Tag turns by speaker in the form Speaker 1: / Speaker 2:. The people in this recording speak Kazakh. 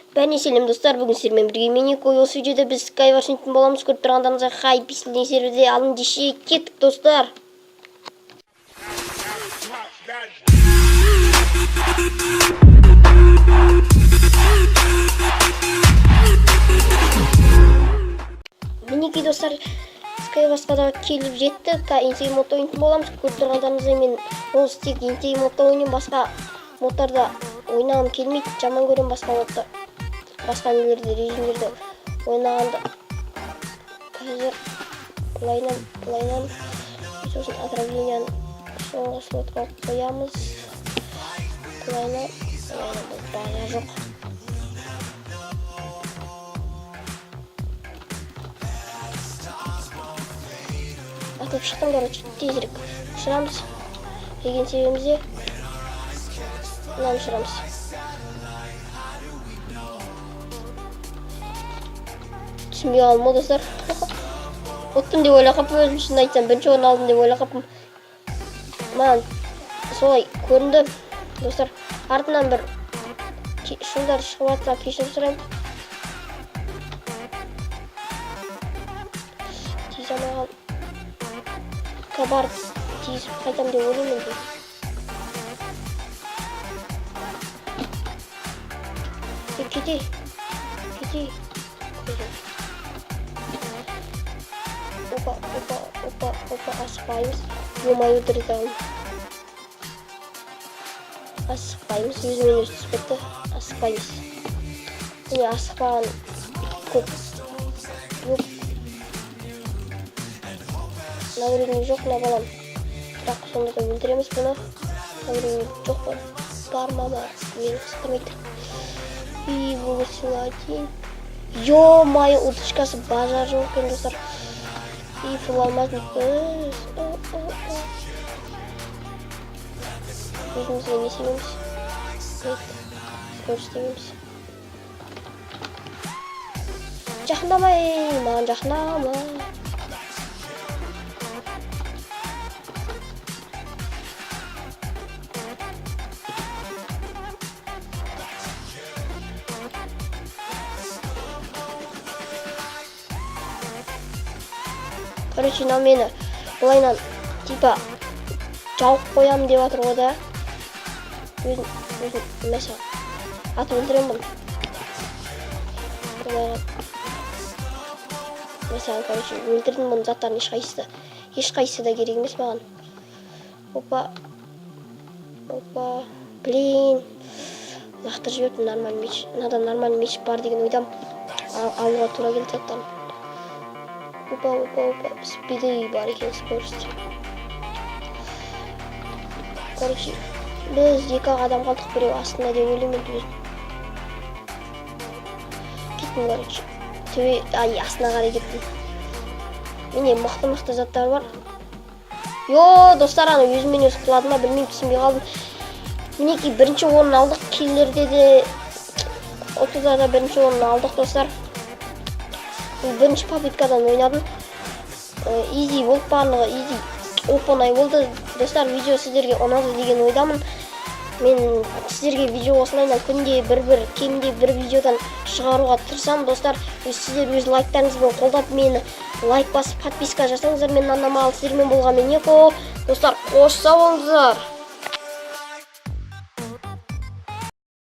Speaker 1: Бәріне сәлем достар, бүгін сіздермен бірге Минико. Осы видеода біз Sky Washington боламыз. Көріп тұрғандарыңызға хай, писілден серверде алын деші кеттік достар. Мінекей достар, Sky Washingtonға келіп жеттік. Интей модта ойнайтын боламыз. Көріп тұрғандарыңызға мен ол тек Интей модта ойнайын, басқа модтарда ойнағым келмейді. Жаман көрем басқа нелерді, режимдерді ойнағанды. Қазір плайнан сосын отравленияны соңғы слотқа қоямыз. Плайнан база жоқ. Атып шықтым, короче, тезірек ұшырамыз. Деген себебімізде мынаны ұшырамыз. Түсінбей қалдым достар. Оттым деп ойлап қапым, өзім шын айтсам бірінші орын алдым деп ойлап қапым. Маған солай көрінді достар. Артынан бір шулдар шығып жатса кешірім сұраймын. Тиіс амаған барып тиісіп қайтам деп ойлаймын. Кетей. Опа, асықпаймыз. Болмай өтірді алым. Асықпаймыз, өзімен өзі түспетті. Асықпаймыз. Міне асықпаған көп. Жоқ. Навредный жоқ, мына балам. Бірақ сонда да өлтіреміз бұны. Навредный жоқ па? Бар ма? Мені қыстырмайды. И вывесила один. Ё-моё, удочкасы базар жоқ екен достар. И фулалмайтын. Өзімізге не себеміз? Көрістемеміз. Жақындамай, маған жақындама. Короче, на мені былайнан типа жауып қоямын деп жатыр ғой да. Өзім мәселе атып өлтіремін бұны. Мәселе, короче, өлтірдім бұны заттарын ешқайсысы да керек емес маған. Опа. Блин. Лақтыр жібердім нормальный меч. Надо нормальный меч бар деген ойдам. Алуға тура келді заттарын. Опа, спиды бар екен, скорость. Короче, біз екі адам қалдық, біреу астында деп ойлаймын өзім. Кеттім, короче. Астына қарай кеттім. Міне мықты заттар бар. Достар, аны өзімен өз құладым ма, білмеймін, түсінбей қалдым. Мінекей бірінші орын алдық, келілерде де 30-да бірінші орын алдық достар. Бірінші попыткадан ойнадым. Изи болып барлығы, изи оп-оңай болды. Достар, видео сіздерге ұнады деген ойдамын. Мен сіздерге видео осылайынан күнде кемінде бір видеодан шығаруға тырысамын достар. Сіздер өз лайктарыңызбен қолдап мені лайк басып подписка жасаңыздар. Мен анамал сіздермен болған Минико. Достар, қош сау болыңыздар.